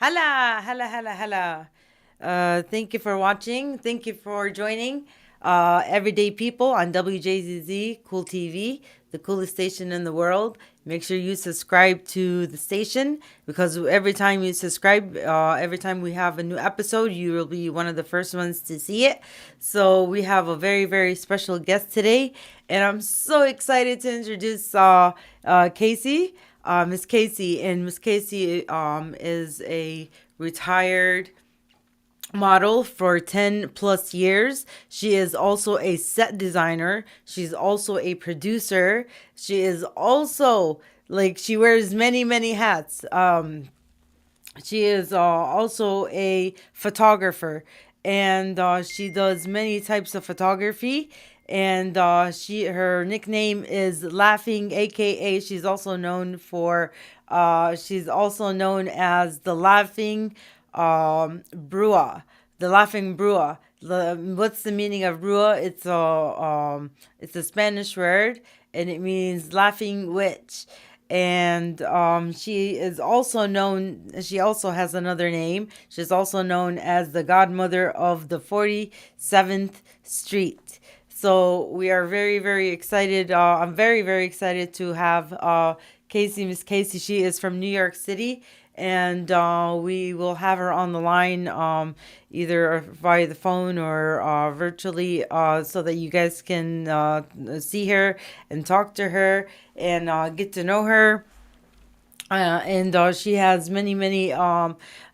Hala, hala, hala, hala. Thank you for watching. Thank you for joining Everyday People on WJZZ Cool TV, the coolest station in the world. Make sure you subscribe to the station because every time you subscribe, every time we have a new episode, you will be one of the first ones to see it. So we have a very, very special guest today, and I'm so excited to introduce Casey. Miss Casey, and Miss Casey is a retired model for 10 plus years. She is also a set designer. She's also a producer. She is also like she wears many many hats. She is also a photographer, and she does many types of photography. And she her nickname is Laughing, aka she's also known as the Laughing Brua, the Laughing Brua. What's the meaning of Brua? It's a Spanish word, and it means laughing witch. And she is also known. She also has another name. She's also known as the godmother of the 47th Street. So we are very, very excited. I'm very, very excited to have Casey, Miss Casey. She is from New York City, and we will have her on the line either via the phone or virtually so that you guys can see her and talk to her and get to know her. And she has many many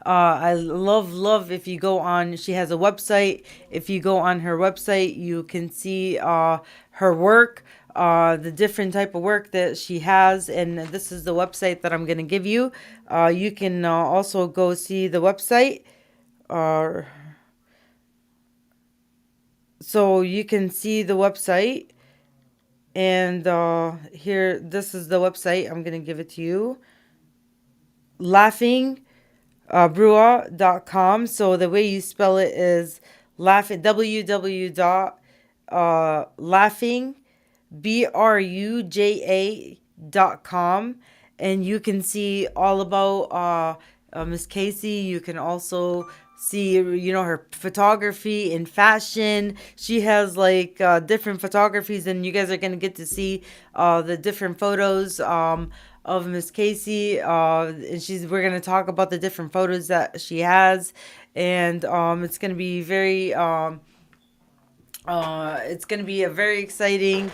I love if you go on, she has a website. If you go on her website, you can see her work, the different type of work that she has, and this is the website that I'm going to give you. You can also go see the website. uh, so you can see the website, and here, this is the website. I'm going to give it to you. Laughing Brewer.com. So the way you spell it is laughing, www dot laughing bruja.com, and you can see all about Miss Casey. You can also see, her photography and fashion. She has like different photographies, and you guys are gonna get to see the different photos of Miss Casey. And we're gonna talk about the different photos that she has, and it's gonna be it's gonna be a very exciting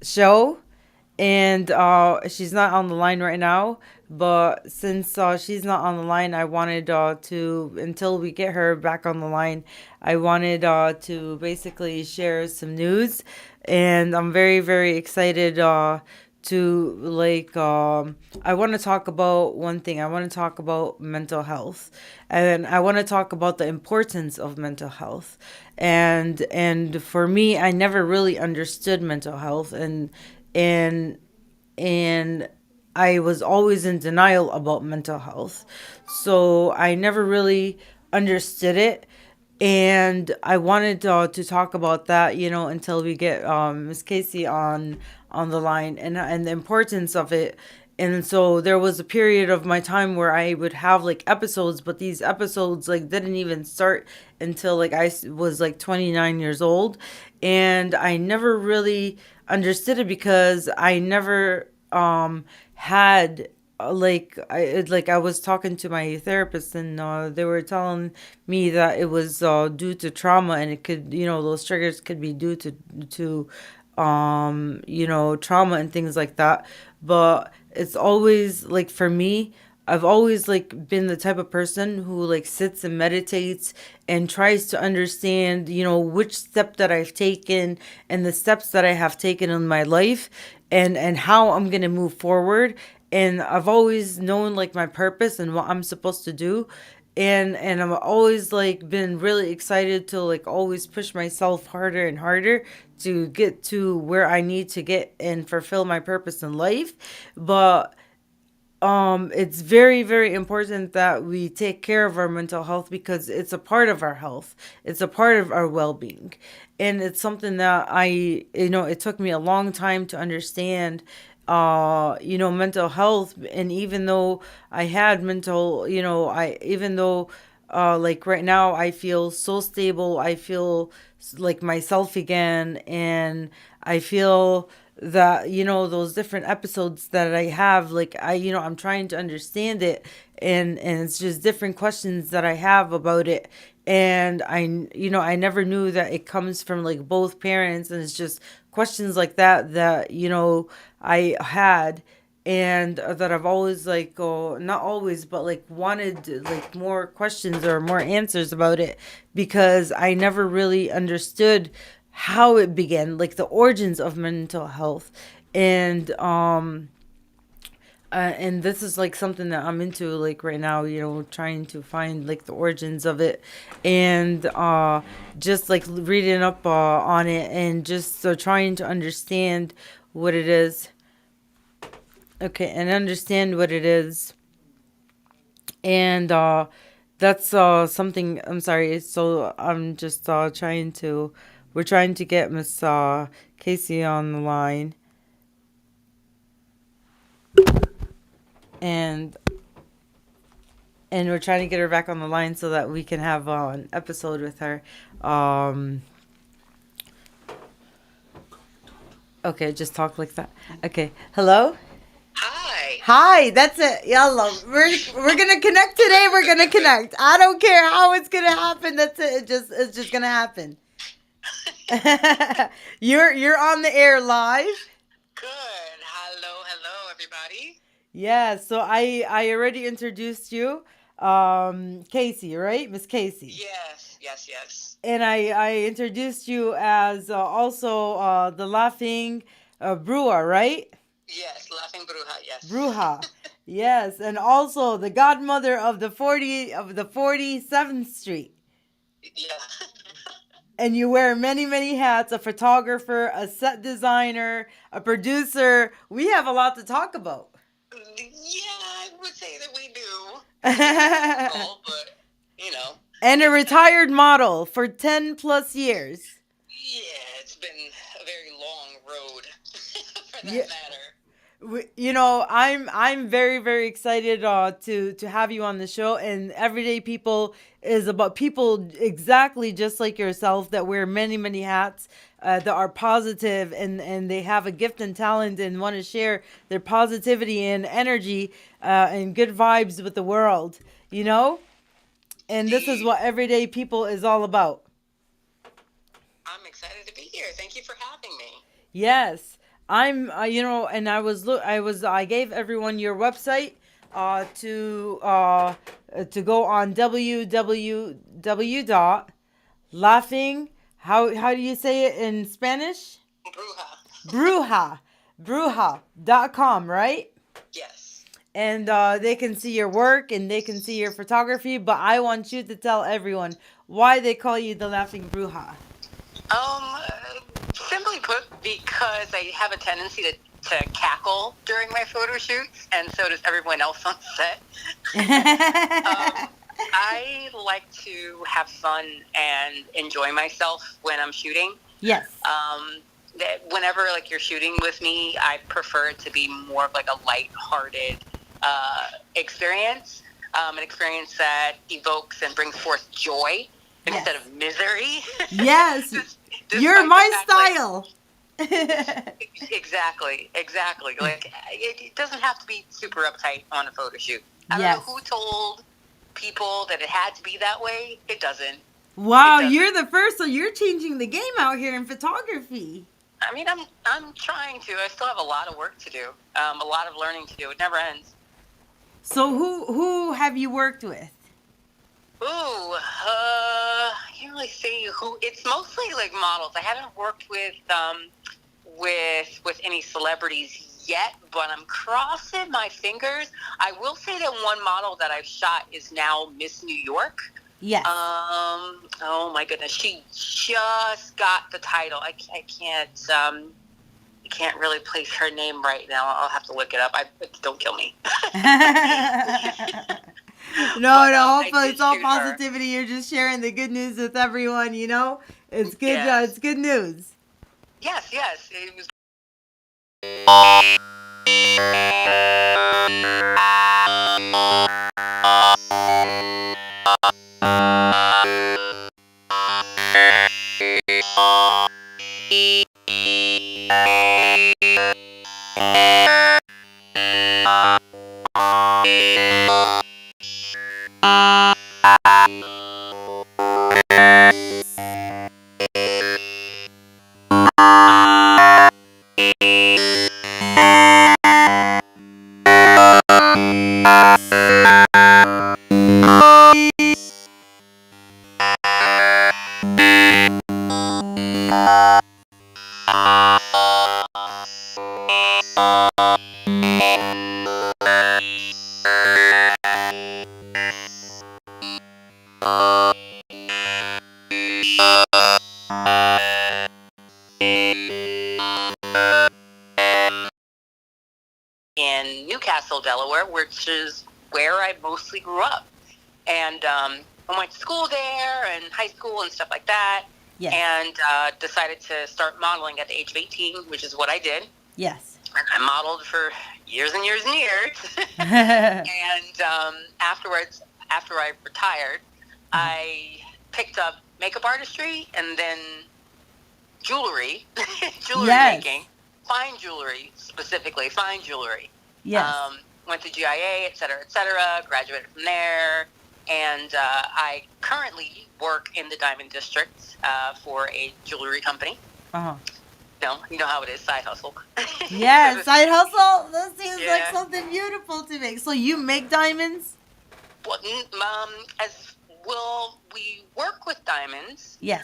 show. And she's not on the line right now, but since she's not on the line, I wanted to, until we get her back on the line, I wanted to basically share some news. And I'm very very excited to like I want to talk about one thing. I want to talk about mental health, and I want to talk about the importance of mental health. And for me, I never really understood mental health, and and I was always in denial about mental health. So I never really understood it. And I wanted to talk about that, until we get Miss Casey on the line, and the importance of it. And so there was a period of my time where I would have like episodes, but these episodes like didn't even start until like was like 29 years old. And I never really understood it because I never had I was talking to my therapist, and they were telling me that it was due to trauma, and it could, those triggers could be due to trauma and things like that. But it's always like, for me, I've always like been the type of person who like sits and meditates and tries to understand, which step that I've taken and the steps that I have taken in my life, and how I'm going to move forward. And I've always known like my purpose and what I'm supposed to do. And I'm always like been really excited to like always push myself harder and harder to get to where I need to get and fulfill my purpose in life. But it's very very important that we take care of our mental health, because it's a part of our health, it's a part of our well-being. And it's something that it took me a long time to understand. mental health. And even though I had mental, even though, like right now, I feel so stable, I feel like myself again. And I feel that, those different episodes that I have, like, I'm trying to understand it. And it's just different questions that I have about it. And I never knew that it comes from like both parents. And it's just questions like that I had. And that I've always, like, not always, but like wanted like more questions or more answers about it, because I never really understood how it began, like the origins of mental health. And this is like something that I'm into, like right now, trying to find like the origins of it. And just like reading up on it, and just trying to understand what it is. Okay, and understand what it is. And that's something. I'm sorry. So I'm just trying to. We're trying to get Miss Casey on the line, and we're trying to get her back on the line so that we can have an episode with her. Um, okay, just talk like that. Okay, hello. Hi. Hi, that's it. Yalla. We're gonna connect today. We're gonna connect. I don't care how it's gonna happen. That's it. It's just gonna happen. You're on the air live. Good. Hello, everybody. Yeah, so I already introduced you. Casey, right? Miss Casey. Yes. And I introduced you as also the laughing brewer, right? Yes, Laughing Bruja, yes. Bruja. Yes, and also the godmother of the 47th Street. Yeah. And you wear many, many hats: a photographer, a set designer, a producer. We have a lot to talk about. Yeah, I would say that we do. It's a busy schedule, but, And a it's been, retired model for 10 plus years. yeah, it's been a very long road, for Yeah. that matter. I'm very, very excited to have you on the show. And Everyday People is about people exactly just like yourself that wear many, many hats, that are positive, and they have a gift and talent and want to share their positivity and energy, and good vibes with the world. You know, and this is Indeed. what Everyday People is all about. I'm excited to be here. Thank you for having me. Yes, I'm. And I gave everyone your website, to go on www dot laughing. How do you say it in Spanish? Bruja. Bruja, bruja.com, right? Yes. And they can see your work and they can see your photography. But I want you to tell everyone why they call you the Laughing Bruja. Um, Simply put, because I have a tendency to cackle during my photo shoots, and so does everyone else on set. I like to have fun and enjoy myself when I'm shooting. Yes. Whenever like you're shooting with me, I prefer it to be more of like a light-hearted experience, an experience that evokes and brings forth joy instead of misery. Yes. You're Despite my the fact, style. Exactly. Like it doesn't have to be super uptight on a photo shoot. I don't Yes. know who told people that it had to be that way. It doesn't. Wow, It doesn't. you're the first, so you're changing the game out here in photography. I mean, I'm trying to. I still have a lot of work to do. A lot of learning to do. It never ends. So who have you worked with? Ooh, I can't really say who. It's mostly like models. I haven't worked with any celebrities yet, but I'm crossing my fingers. I will say that one model that I've shot is now Miss New York. Yes. Oh my goodness, she just got the title. I can't really place her name right now. I'll have to look it up. Don't kill me. No, hopefully it's all positivity. You're just sharing the good news with everyone, It's good, Yes. it's good news. Yes, it was In Newcastle, Delaware, which is where I mostly grew up. And I went to school there and high school and stuff like that. Yes. And decided to start modeling at the age of 18, which is what I did. Yes. And I modeled for years and years and years. And afterwards, after I retired, I picked up makeup artistry and then jewelry, jewelry making, fine jewelry specifically, fine jewelry. Yes. Went to GIA, et cetera, graduated from there. And I currently work in the Diamond District for a jewelry company. Uh-huh. You know how it is, side hustle. Yes, side hustle. That seems like something beautiful to make. So you make diamonds? Well, we work with diamonds. Yes.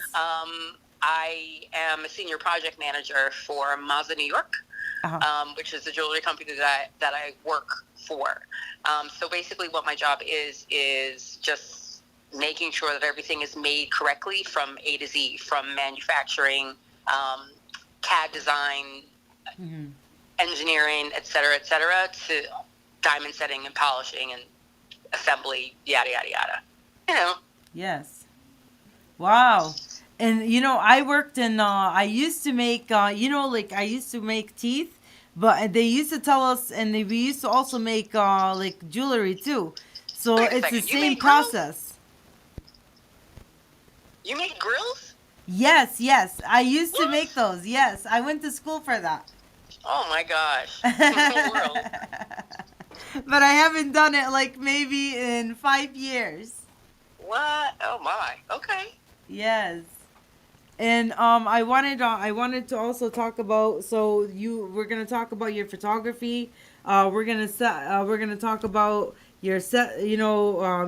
I am a senior project manager for Mazda New York, which is the jewelry company that I work for. So basically what my job is just making sure that everything is made correctly from A to Z, from manufacturing, CAD design, engineering, et cetera, to diamond setting and polishing and assembly, yada, yada, yada. You know. Yes. Wow. And, I worked in, I used to make, I used to make teeth, but they used to tell us, and we used to also make, jewelry too. So it's the same process. You make grills? Yes. I used to make those. Yes. I went to school for that. Oh my gosh. But I haven't done it maybe in 5 years. What? Oh my. Okay. Yes. And I wanted to also talk about, we're gonna talk about your photography. We're gonna talk about your set, your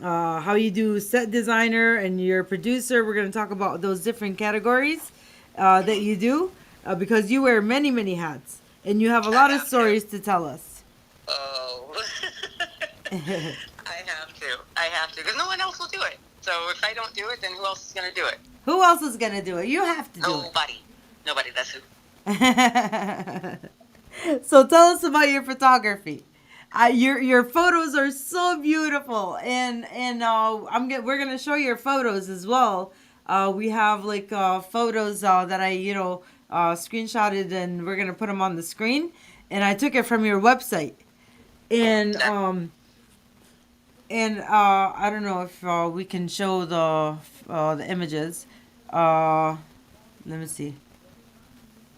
how you do set designer and your producer. We're gonna talk about those different categories that you do because you wear many hats and you have a lot of stories to tell us. Oh. I have to because no one else will do it. So if I don't do it, then who else is going to do it? Who else is going to do it? You have to do it. Nobody. That's who. So tell us about your photography. Your photos are so beautiful, and we're gonna show your photos as well. We have photos that I screenshotted, and we're gonna put them on the screen. And I took it from your website, and I don't know if we can show the images. Let me see.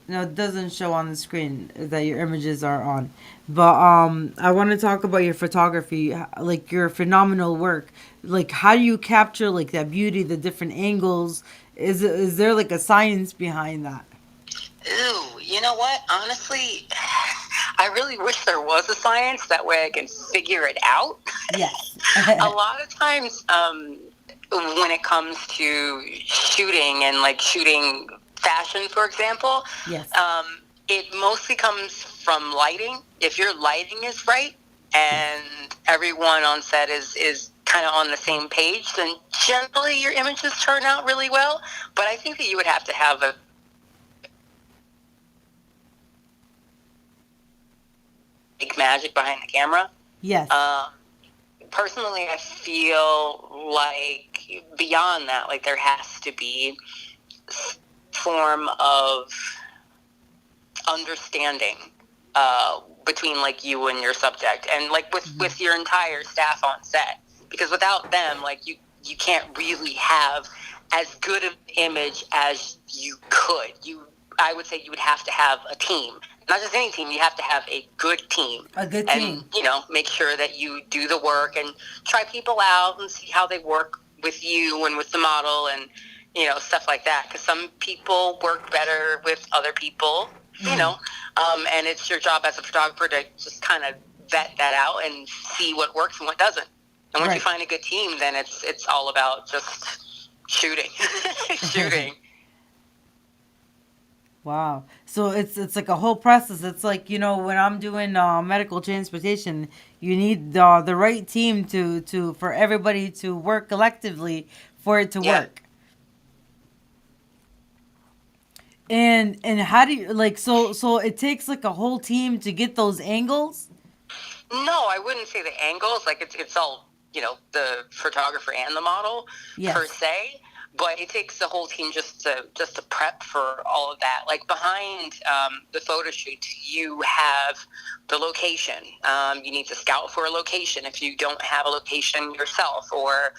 No, it doesn't show on the screen that your images are on. But I want to talk about your photography, your phenomenal work. How do you capture that beauty, the different angles? Is there a science behind that? Ooh, you know what? Honestly, I really wish there was a science. That way I can figure it out. Yes. A lot of times when it comes to shooting and shooting fashion, for example, yes. It mostly comes from lighting. If your lighting is right and everyone on set is kind of on the same page, then generally your images turn out really well. But I think that you would have to have a big magic behind the camera. Yes. Personally, I feel like beyond that, there has to be form of understanding between like you and your subject, and like with your entire staff on set, because without them, like you can't really have as good of an image as you could. I would say you would have to have a team, not just any team. You have to have a good team, A good and team. make sure that you do the work and try people out and see how they work with you and with the model, and stuff like that, because some people work better with other people, and it's your job as a photographer to just kind of vet that out and see what works and what doesn't. And once you find a good team, then it's all about just shooting. Shooting. Wow. So it's like a whole process. It's like, when I'm doing medical transportation, you need the right team to for everybody to work collectively for it to work. And how do you, like, so it takes like a whole team to get those angles? No, I wouldn't say the angles. Like it's all the photographer and the model per se. But it takes the whole team just to prep for all of that. Like behind the photo shoot, you have the location. You need to scout for a location if you don't have a location yourself, or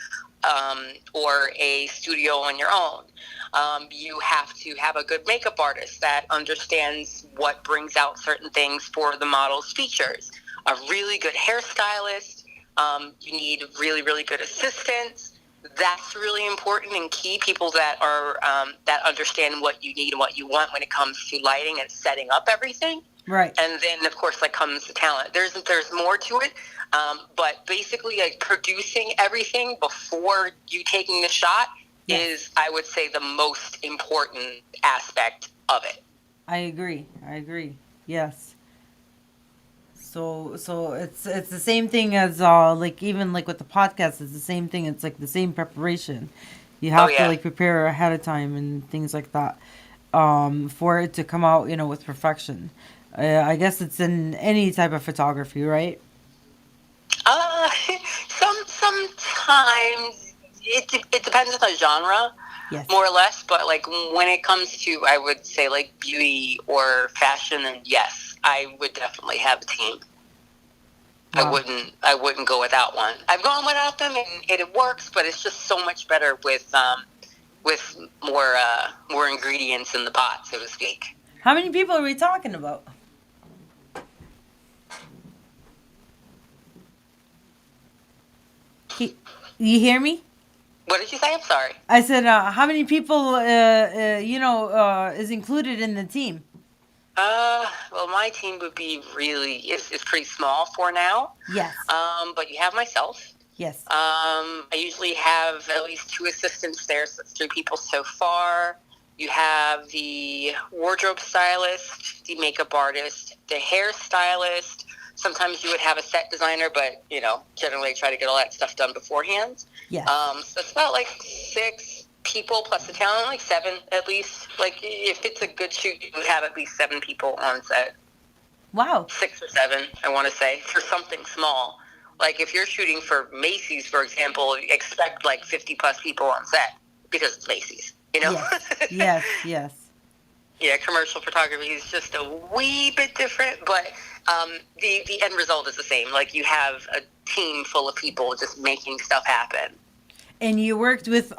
a studio on your own. You have to have a good makeup artist that understands what brings out certain things for the model's features. A really good hairstylist. You need really, really good assistants. That's really important and key. People that are that understand what you need and what you want when it comes to lighting and setting up everything. Right. And then, of course, like comes the talent. There's more to it, but basically, like producing everything before you taking the shot is, I would say, the most important aspect of it. I agree. Yes. So it's the same thing as like even like with the podcast. It's the same thing. It's like the same preparation. You have to like prepare ahead of time and things like that, for it to come out with perfection. I guess it's in any type of photography, right? Sometimes it depends on the genre, more or less. But like when it comes to, I would say, like beauty or fashion, then yes, I would definitely have a team. Wow. I wouldn't go without one. I've gone without them, and it works, but it's just so much better with more ingredients in the pot, so to speak. How many people are we talking about? You hear me? What did you say? I'm sorry. I said, how many people, is included in the team? Well, my team would be it's pretty small for now. Yes. But you have myself. Yes. I usually have at least 2 assistants there, so that's 3 people so far. You have the wardrobe stylist, the makeup artist, the hairstylist. Sometimes you would have a set designer, but, generally I try to get all that stuff done beforehand. Yes. So it's about like 6 people plus the talent, like 7 at least. Like if it's a good shoot, you would have at least 7 people on set. Wow. 6 or 7, I want to say, for something small. Like if you're shooting for Macy's, for example, expect like 50 plus people on set because it's Macy's, Yes. Yes. Yeah, commercial photography is just a wee bit different, but the end result is the same. Like you have a team full of people just making stuff happen. And you worked with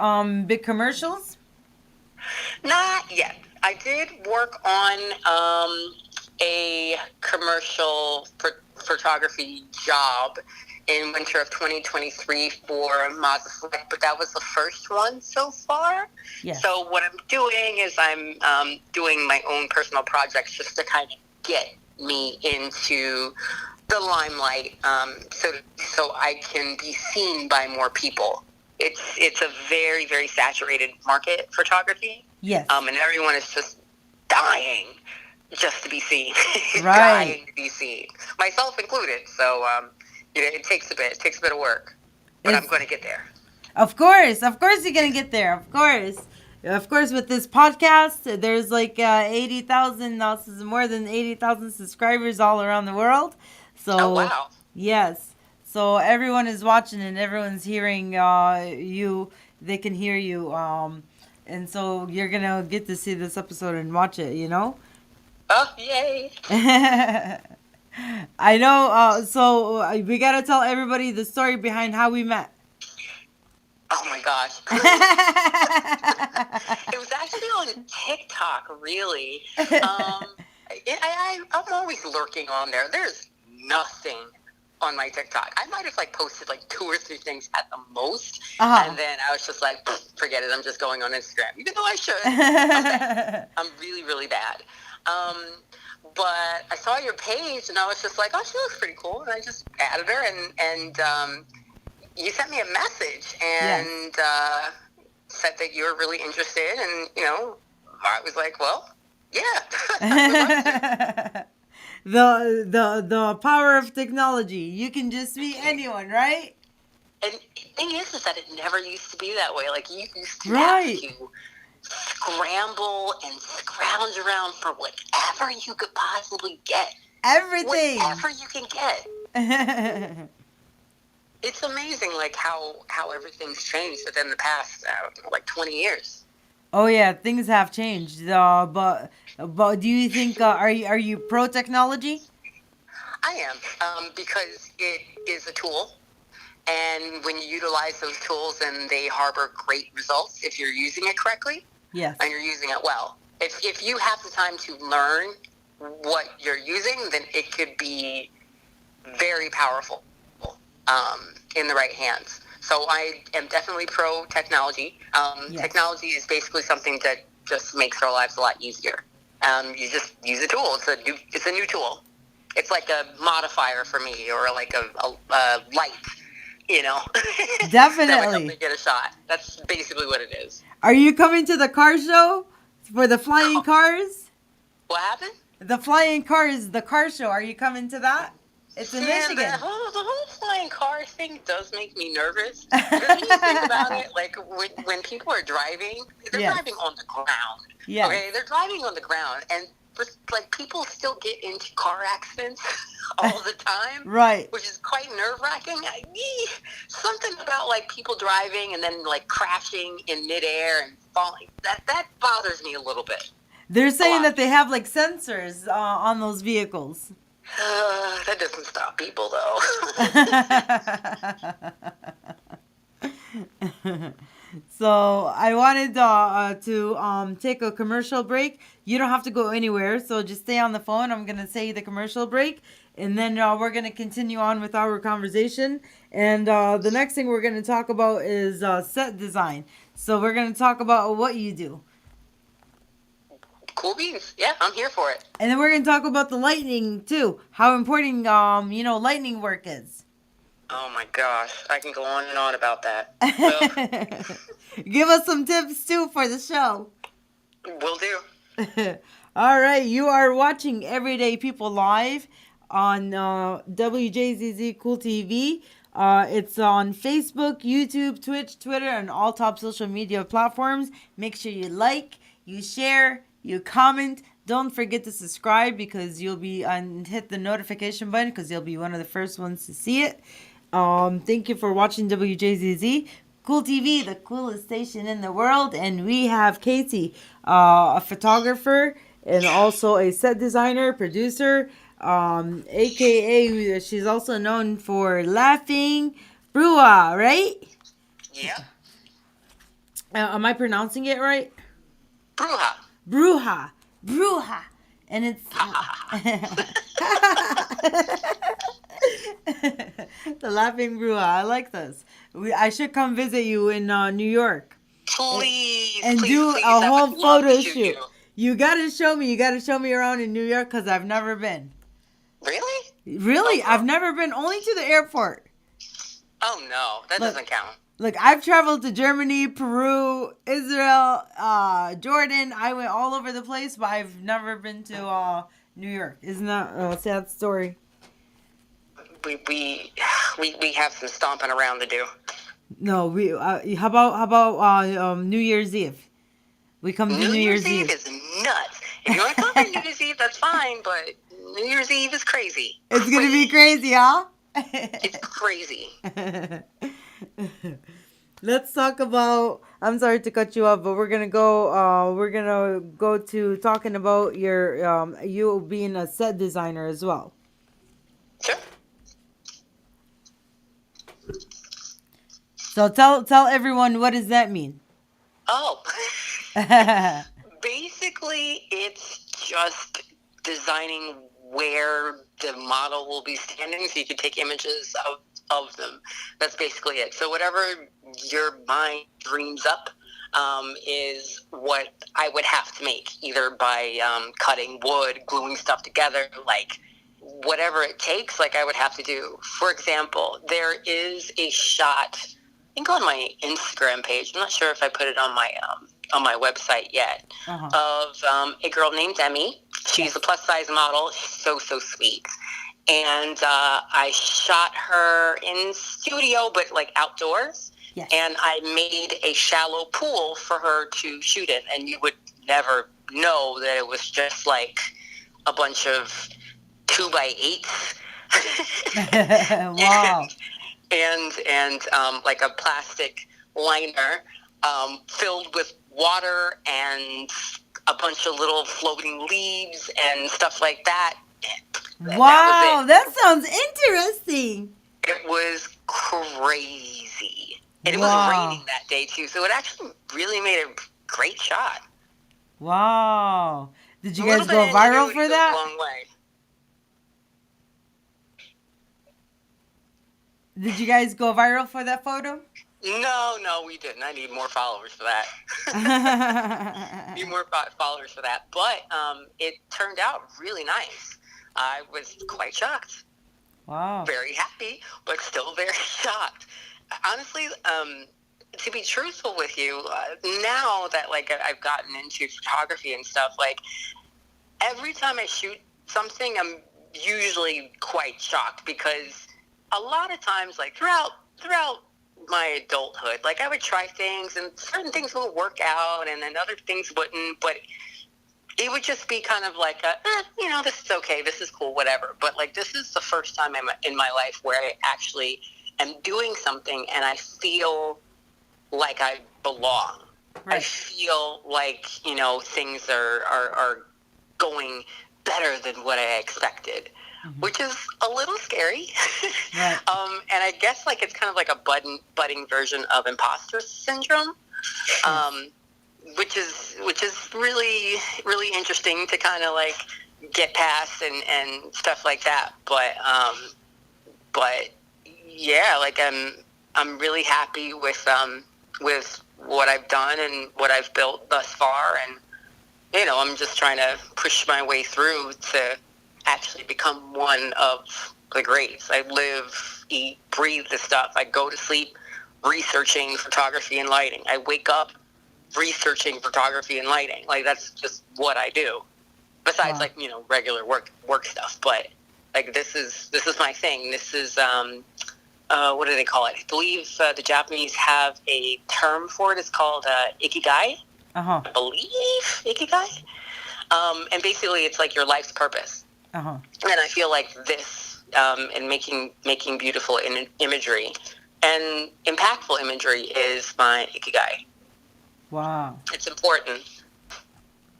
big commercials? Not yet. I did work on a commercial photography job in winter of 2023 for Mazda Select, but that was the first one so far. Yes. So what I'm doing is I'm doing my own personal projects just to kind of get me into the limelight, so I can be seen by more people. It's a very, very saturated market, photography. Yes. And everyone is just dying just to be seen. Right. Dying to be seen. Myself included. So, it takes a bit. It takes a bit of work. But I'm going to get there. Of course. Of course you're going to get there. Of course. Of course, with this podcast, there's like 80,000, more than 80,000 subscribers all around the world. So, oh, wow. Yes. So everyone is watching and everyone's hearing you. They can hear you. And so you're going to get to see this episode and watch it, Oh, yay. I know. So we gotta tell everybody the story behind how we met. Oh my gosh. It was actually on TikTok, really. I'm always lurking on there. There's nothing on my TikTok. I might have like posted like 2 or 3 things at the most, and then I was just like, forget it. I'm just going on Instagram, even though I should. I'm bad. I'm really, really bad. But I saw your page, and I was just like, oh, she looks pretty cool, and I just added her, and you sent me a message, and said that you were really interested, and I was like, well, yeah. The power of technology. You can just meet anyone, right? And the thing is that it never used to be that way. Like, you used to Right. have to scramble and scrounge around for whatever you could possibly get. Everything. Whatever you can get. It's amazing, like, how everything's changed within the past, 20 years. Oh yeah, things have changed. But do you think are you pro technology? I am, because it is a tool, and when you utilize those tools, and they harbor great results if you're using it correctly, Yes. and you're using it well. If you have the time to learn what you're using, then it could be very powerful in the right hands. So I am definitely pro technology. Yes. Technology is basically something that just makes our lives a lot easier. You just use a tool. It's a new tool. It's like a modifier for me, or like a light, Definitely. that would help me get a shot. That's basically what it is. Are you coming to the car show for the flying cars? What happened? The flying cars, the car show. Are you coming to that? It's in Michigan. The whole flying car thing does make me nervous. Because when you think about it, like when people are driving, they're driving on the ground. Yeah. Okay, they're driving on the ground, and like people still get into car accidents all the time. Right. Which is quite nerve-wracking. Something about like people driving and then like crashing in midair and falling, that bothers me a little bit. They're saying that they have like sensors on those vehicles. That doesn't stop people, though. So I wanted to take a commercial break. You don't have to go anywhere, so just stay on the phone. I'm going to say the commercial break, and then we're going to continue on with our conversation. And the next thing we're going to talk about is set design. So we're going to talk about what you do. Cool beans. Yeah, I'm here for it. And then we're going to talk about the lightning, too. How important, lightning work is. Oh, my gosh. I can go on and on about that. Well, give us some tips, too, for the show. Will do. All right. You are watching Everyday People Live on Wjzz Cool TV. It's on Facebook, YouTube, Twitch, Twitter, and all top social media platforms. Make sure you like, you share, you comment. Don't forget to subscribe, because you'll be hit the notification button, because you'll be one of the first ones to see it. Thank you for watching WJZZ Cool TV, the coolest station in the world. And we have Casey, a photographer and also a set designer, producer, aka she's also known for Laughing Brua, right? Yeah. Am I pronouncing it right? Bruja. And it's the Laughing Brua. I like this. I should come visit you in New York. Please. And please, do please. a I whole would love photo to shoot. You gotta show me. You gotta show me around in New York, because I've never been. Really? Really? Oh, I've never been, only to the airport. Oh, no. That doesn't count. Look, I've traveled to Germany, Peru, Israel, Jordan. I went all over the place, but I've never been to New York. Isn't that a sad story? We have some stomping around to do. No, we. How about New Year's Eve? We come to New Year's Eve. Is nuts. If you want to come to New Year's Eve, that's fine, but New Year's Eve is crazy. It's gonna be crazy, huh? It's crazy. Let's talk about. I'm sorry to cut you off, but we're gonna go. We're gonna go to talking about your you being a set designer as well. Sure. So tell everyone, what does that mean? Oh, basically, it's just designing where the model will be standing so you can take images of them. That's basically it. So whatever your mind dreams up is what I would have to make, either by cutting wood, gluing stuff together, like whatever it takes, like I would have to do. For example, there is a shot, I think on my Instagram page. I'm not sure if I put it on my website yet, Uh huh. of a girl named Emmy. She's a Yes. plus size model. She's so sweet. And I shot her in studio, but like outdoors. Yes. And I made a shallow pool for her to shoot in. And you would never know that it was just like a bunch of 2x8s. Wow. and like a plastic liner filled with water and a bunch of little floating leaves and stuff like that. That Wow, was that sounds interesting. it. It was crazy. And it was raining Wow. that day too, so it actually really made a great shot. Wow. Did you A little guys bit go of viral ingenuity for goes a that? long way. Did you guys go viral for that photo? No, we didn't. I need more followers for that. Need more followers for that. But it turned out really nice. I was quite shocked. Wow. Very happy, but still very shocked. Honestly, to be truthful with you, now that like I've gotten into photography and stuff, like every time I shoot something, I'm usually quite shocked because a lot of times, like throughout my adulthood, like I would try things and certain things would work out, and then other things wouldn't. But it would just be kind of like this is okay, this is cool, whatever. But like this is the first time in my life where I actually am doing something and I feel like I belong. I Right. feel like things are going better than what I expected, Hmm. which is a little scary. Right. And I guess like it's kind of like a budding version of imposter syndrome, Yes. um, which is really interesting to kind of like get past and stuff like that. But yeah, like I'm really happy with what I've done and what I've built thus far, and I'm just trying to push my way through to actually become one of the greats. I live, eat, breathe this stuff. I go to sleep researching photography and lighting. I wake up researching photography and lighting. Like that's just what I do. Besides, Wow. like regular work stuff. But like this is my thing. This is what do they call it? I believe the Japanese have a term for it. It's called ikigai. Uh huh. I believe ikigai. And basically, it's like your life's purpose. Uh huh. And I feel like this and making beautiful imagery and impactful imagery is my ikigai. Wow. It's important.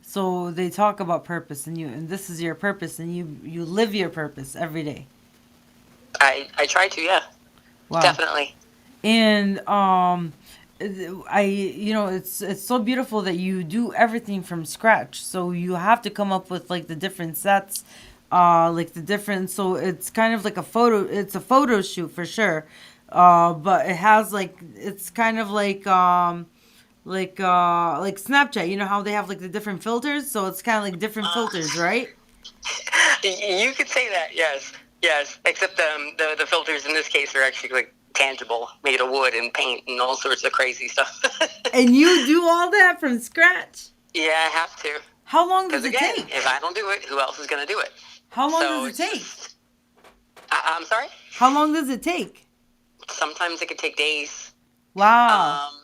So they talk about purpose, and this is your purpose, and you live your purpose every day. I try to, yeah, Wow. definitely. And I it's so beautiful that you do everything from scratch. So you have to come up with like the different sets, like the different. So it's kind of like a photo. It's a photo shoot for sure. But it has like it's kind of like Snapchat. You know how they have like the different filters. So it's kind of like different Uh, filters, right? you could say that, yes, yes. Except the filters in this case are actually like tangible, made of wood and paint and all sorts of crazy stuff. And you do all that from scratch. Yeah, I have to. How long does Because it again, take? if I don't do it, who else is going to do it? How long does So it it's take? just, I'm sorry? How long does it take? Sometimes it could take days. Wow. Um,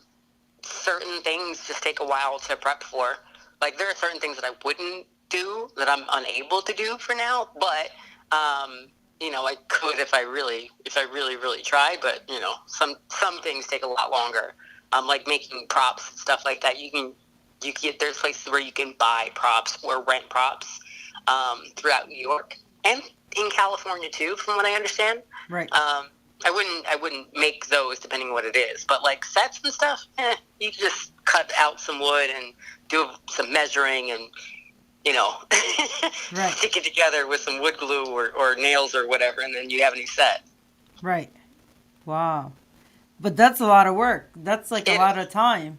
Certain things just take a while to prep for. Like there are certain things that I wouldn't do that I'm unable to do for now, but I could if I really tried, but some things take a lot longer. Like making props and stuff like that. You can there's places where you can buy props or rent props throughout New York and in California too, from what I understand. Right. I wouldn't make those depending on what it is, but like sets and stuff, you can just cut out some wood and do some measuring and Right. stick it together with some wood glue or nails or whatever, and then you have a new set. Right. Wow. But that's a lot of work. That's like a lot of time.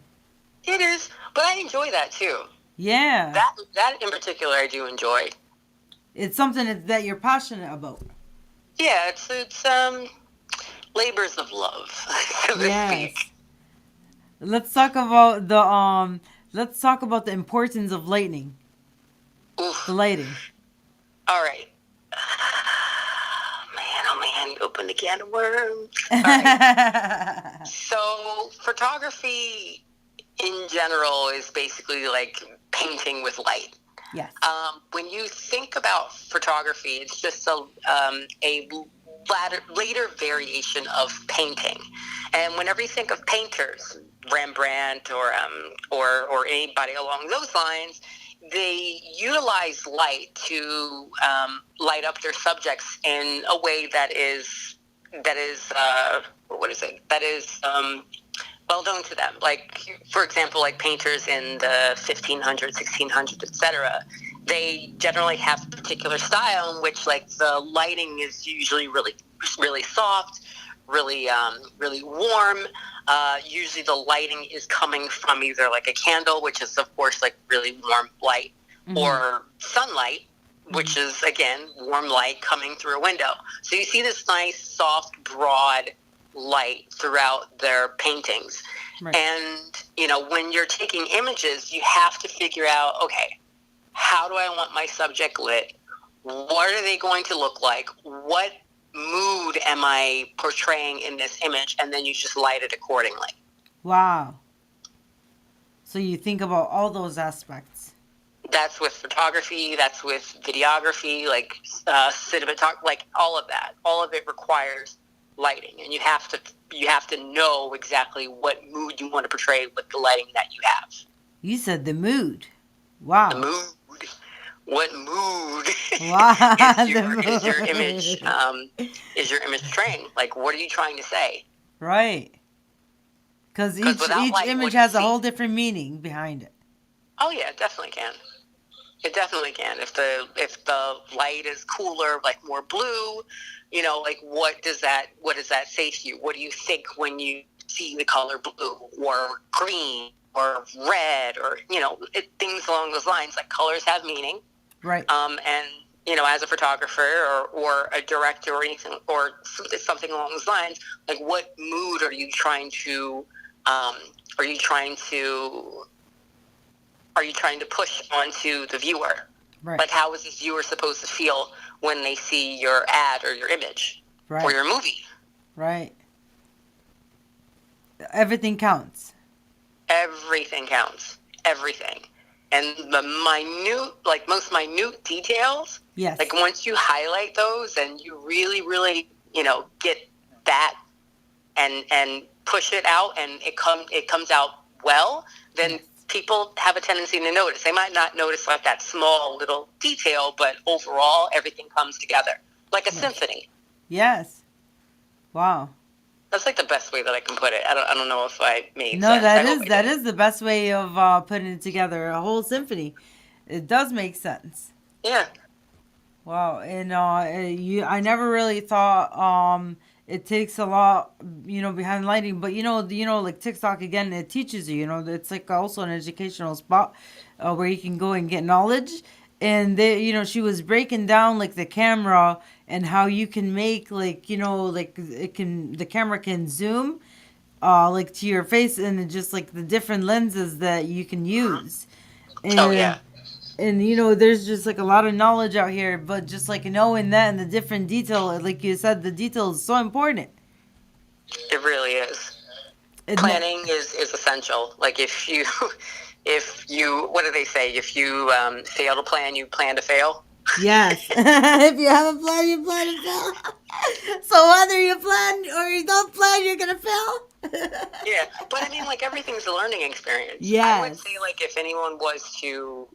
It is, but I enjoy that too. Yeah. That in particular I do enjoy. It's something that you're passionate about. Yeah, it's labors of love, so to Yes. speak. Let's talk about the importance of lighting. Oof. The lighting. All right. Oh man, you opened a can of worms. All right. So photography in general is basically like painting with light. Yes. When you think about photography, it's just a later variation of painting. And whenever you think of painters, Rembrandt or anybody along those lines, they utilize light to light up their subjects in a way that is what is it? That is well known to them. Like, for example, like painters in the 1500s, 1600s, etc. They generally have a particular style in which, like, the lighting is usually really, really soft, really warm. Usually, the lighting is coming from either like a candle, which is of course like really warm light, Mm-hmm. or sunlight, which is again warm light coming through a window. So you see this nice, soft, broad light throughout their paintings. Right. And when you're taking images, you have to figure out, okay, how do I want my subject lit? What are they going to look like? What mood am I portraying in this image? And then you just light it accordingly. Wow. So you think about all those aspects. That's with photography. That's with videography, like cinematography, like all of that. All of it requires lighting, and you have to know exactly what mood you want to portray with the lighting that you have. You said the mood. Wow. The mood. What mood Wow. is your image? Is your image portraying? Like, what are you trying to say? Right. Because each image has a whole different meaning behind it. Oh yeah, it definitely can. It definitely can. If the light is cooler, like more blue, like what does that say to you? What do you think when you see the color blue or green or red or things along those lines? Like colors have meaning, right? And as a photographer or a director or anything or something along those lines, like what mood are you trying to push onto the viewer? Right. Like, how is this viewer supposed to feel when they see your ad or your image or your movie? Right. Everything counts. Everything counts. Everything. And the most minute details, yes. Like once you highlight those and you really, really, get that and push it out and it comes out well, then yes. People have a tendency to notice. They might not notice like that small little detail, but overall everything comes together like a symphony. Yes. Wow. That's like the best way that I can put it. I don't know if I made no, sense. that is the best way of putting it together. A whole symphony. It does make sense. Yeah. Wow. And I never really thought it takes a lot, behind lighting, but like TikTok again, it teaches you, it's like also an educational spot where you can go and get knowledge. And they, she was breaking down like the camera and how you can make like, like the camera can zoom, like to your face, and just like the different lenses that you can use. And, oh yeah. And there's just like a lot of knowledge out here, but just like knowing that and the different detail, like you said, the detail is so important. It really is. Planning is essential. Like if you, what do they say? If you fail to plan, you plan to fail. Yes. If you have a plan, you plan to fail. So whether you plan or you don't plan, you're gonna fail. Yeah, but I mean, like everything's a learning experience. I would Yes. say, like, if anyone was to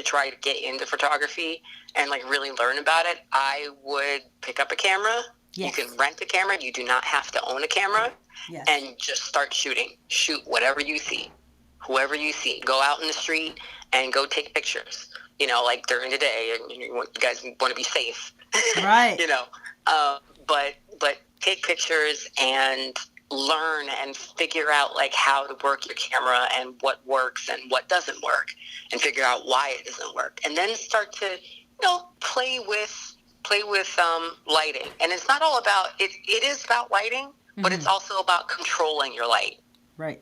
try to get into photography and like really learn about it, I would pick up a camera. Yes. You can rent a camera. You do not have to own a camera, Yes. and just start shooting. Shoot whatever you see, whoever you see. Go out in the street and go take pictures. You know, like during the day, and you guys want to be safe, Right. you know. But take pictures and learn and figure out like how to work your camera and what works and what doesn't work, and figure out why it doesn't work, and then start to play with lighting. And it's not all about it. It is about lighting, but it's also about controlling your light. Right.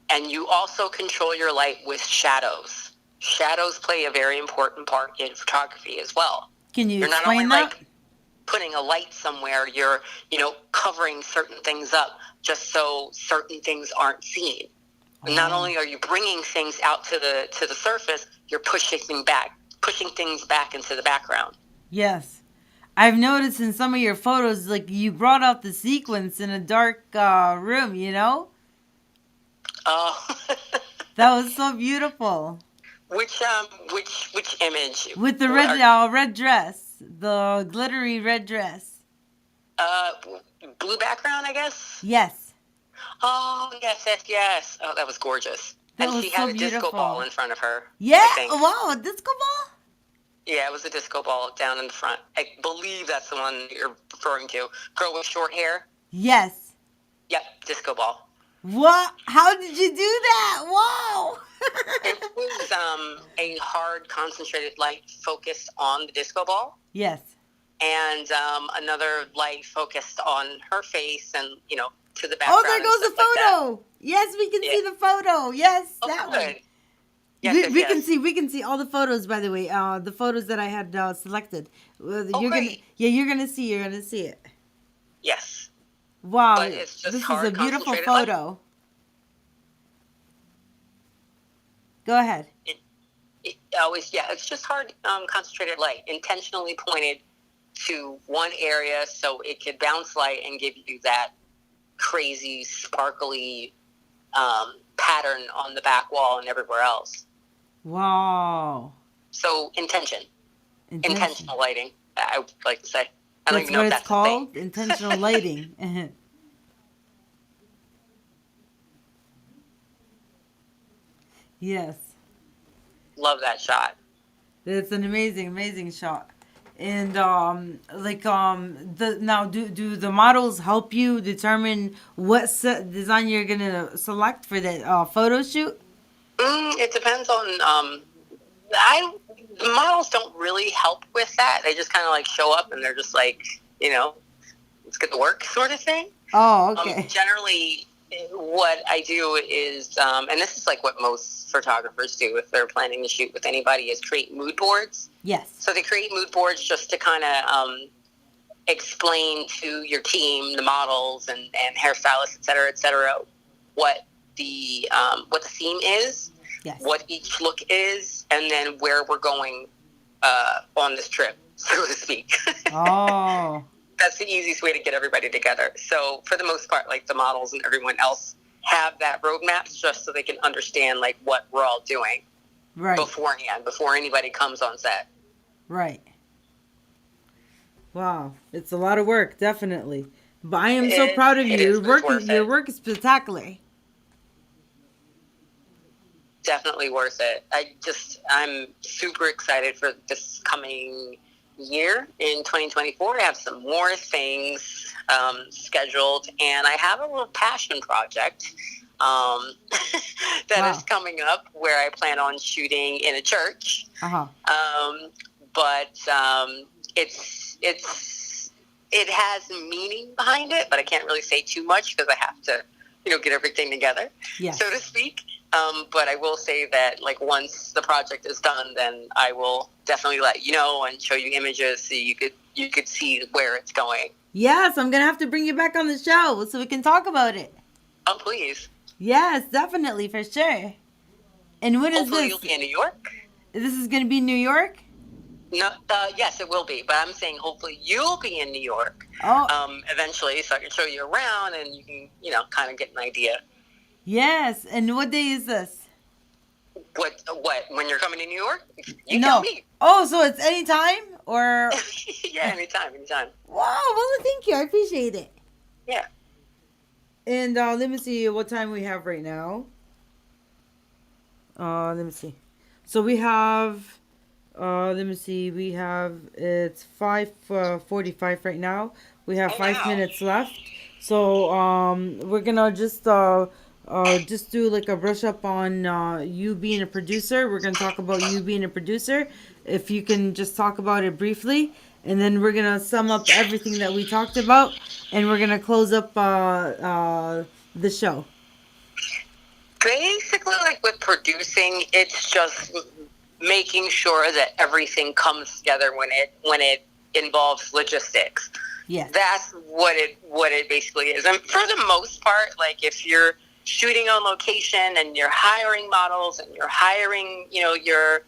And you also control your light with shadows. Shadows play a very important part in photography as well. Can you You're not only explain that? like putting a light somewhere, you're covering certain things up just so certain things aren't seen. And not only are you bringing things out to the surface, you're pushing things back into the background. Yes. I've noticed in some of your photos, like you brought out the sequence in a dark room, Oh. That was so beautiful. Which image? With the red dress, the glittery red dress. Blue background, I guess. Yes. Oh, yes. Oh, that was gorgeous. That and was she had so a beautiful. disco ball in front of her. Yeah. I think. Wow, a disco ball? Yeah, it was a disco ball down in the front. I believe that's the one you're referring to. Girl with short hair. Yes. Yep, disco ball. What? How did you do that? Wow. It was a hard, concentrated light focused on the disco ball. Yes. And another light focused on her face and, to the background. Oh, there goes the photo. Like yes, we can see the photo. Yes, that good. one. Yes, we can see all the photos, by the way. The photos that I had selected. Great. You're gonna see it. Yes. Wow, but it's just this is a beautiful concentrated photo. light. Go ahead. It's just hard, concentrated light, intentionally pointed to one area so it could bounce light and give you that crazy, sparkly pattern on the back wall and everywhere else. Wow. So intentional lighting, I would like to say. I don't That's even know what if it's that's called, intentional lighting. Yes. Love that shot. It's an amazing shot. And do the models help you determine what design you're gonna select for the photo shoot? It depends on the models don't really help with that. They just kind of like show up and they're just like, let's get to work sort of thing. Oh, okay. Generally, what I do is, and this is like what most photographers do if they're planning to shoot with anybody, is create mood boards. Yes. So they create mood boards just to kind of explain to your team, the models and hairstylists, et cetera, what the theme is, yes, what each look is, and then where we're going on this trip, so to speak. Oh. That's the easiest way to get everybody together. So for the most part, like the models and everyone else have that roadmap just so they can understand like what we're all doing beforehand, before anybody comes on set. Right. Wow. It's a lot of work, definitely. But I am so proud of you. Your work is spectacular. Definitely worth it. I'm super excited for this coming year in 2024. I have some more things scheduled, and I have a little passion project that is coming up where I plan on shooting in a church. But it has meaning behind it, but I can't really say too much because I have to, get everything together, so to speak. But I will say that, like, once the project is done, then I will definitely let you know and show you images so you could see where it's going. Yes, I'm gonna have to bring you back on the show so we can talk about it. Oh, please. Yes, definitely, for sure. And when is Hopefully this? You'll be in New York. This is gonna be New York? No, yes, it will be. But I'm saying hopefully you'll be in New York Oh, eventually, so I can show you around and you can, kind of get an idea. yes. And what day is this? What? When you're coming to New York, you tell No. me. Oh, so it's anytime or? Yeah, anytime, anytime. Wow. Well, thank you. I appreciate it. Yeah. And let me see what time we have right now. Let me see. So we have. Let me see. We have it's 5:45 right now. We have Oh, 5 minutes left. So we're gonna just do like a brush up on you being a producer. We're gonna talk about you being a producer. If you can just talk about it briefly, and then we're gonna sum up everything that we talked about, and we're gonna close up the show. basically, like with producing, it's just making sure that everything comes together when it involves logistics. Yes. That's what it basically is. And for the most part, like if you're shooting on location and you're hiring models and you're hiring, your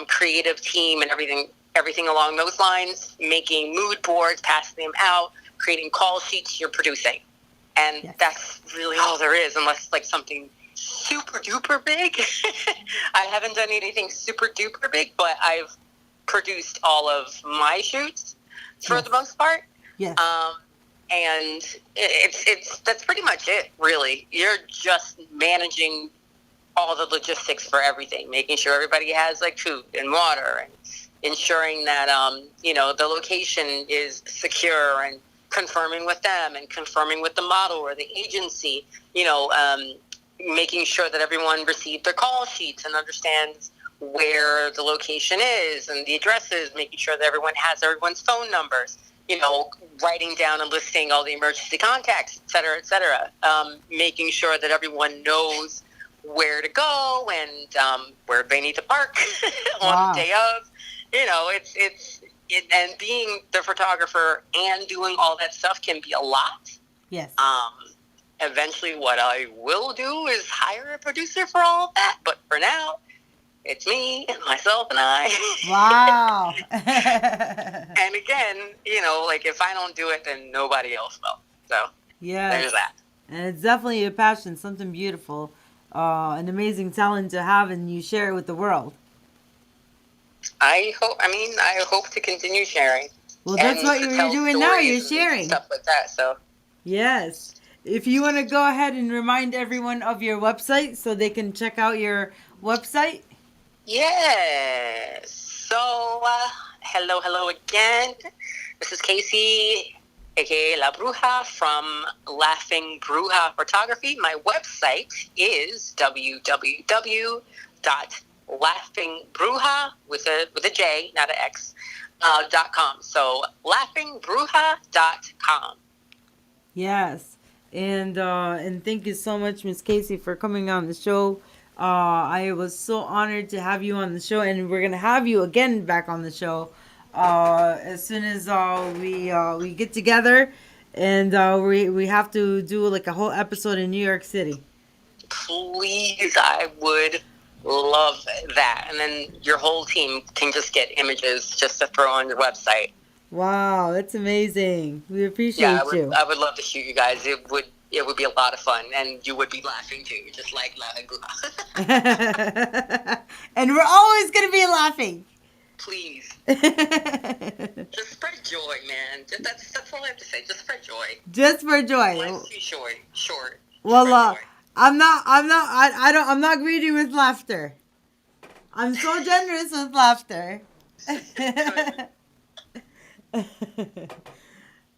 creative team and everything along those lines, making mood boards, passing them out, creating call sheets, you're producing. And Yes. that's really all there is, unless like something super duper big. I haven't done anything super duper big, but I've produced all of my shoots for Yes. the most part. Yes. And it's that's pretty much it, really. You're just managing all the logistics for everything, making sure everybody has like food and water, and ensuring that the location is secure, and confirming with them and confirming with the model or the agency, making sure that everyone received their call sheets and understands where the location is and the addresses, making sure that everyone has everyone's phone numbers, writing down and listing all the emergency contacts, et cetera, et cetera. Making sure that everyone knows where to go and where they need to park on the day of. And being the photographer and doing all that stuff can be a lot. Yes. Eventually, what I will do is hire a producer for all of that. But for now, it's me, myself, and I. Wow. And again, like if I don't do it, then nobody else will. So Yes. there's that. And it's definitely a passion, something beautiful, an amazing talent to have, and you share it with the world. I hope to continue sharing. Well, that's And what to you're tell doing now. You're stories and sharing. stuff like that. So Yes. If you want to go ahead and remind everyone of your website so they can check out your website. yes. So hello again. This is Casey, aka La Bruja from Laughing Bruja Photography. My website is www.laughingbruja with a J, not an X, .com. So laughingbruja.com. Yes. And thank you so much, Miss Casey, for coming on the show. I was so honored to have you on the show, and we're gonna have you again back on the show as soon as we get together, and we have to do like a whole episode in New York City. Please, I would love that. And then your whole team can just get images just to throw on your website. Wow, that's amazing. We appreciate Yeah, you. I would love to shoot you guys. It would be a lot of fun, and you would be laughing too, just like laughing. And we're always gonna be laughing. Please, just spread joy, man. That's all I have to say. Just spread joy. Just for joy. Life's too short. Well, Spread joy. I'm not greedy with laughter. I'm so generous with laughter.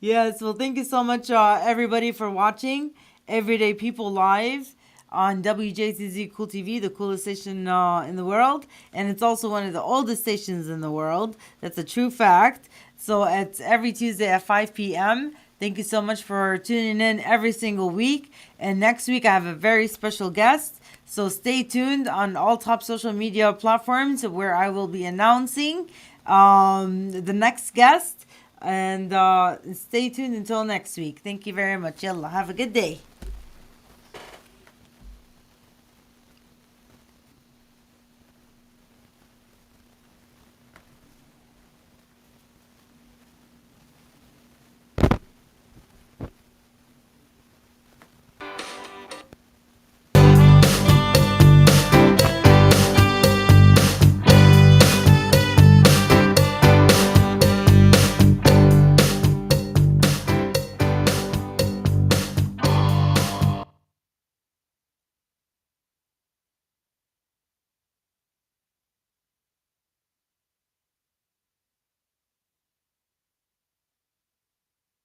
Yes, well, thank you so much, everybody, for watching Everyday People Live on WJZZ Cool TV, the coolest station in the world. And it's also one of the oldest stations in the world. That's a true fact. So it's every Tuesday at 5 p.m. Thank you so much for tuning in every single week. And next week, I have a very special guest. So stay tuned on all top social media platforms where I will be announcing the next guest. And stay tuned until next week. Thank you very much. Yalla, have a good day.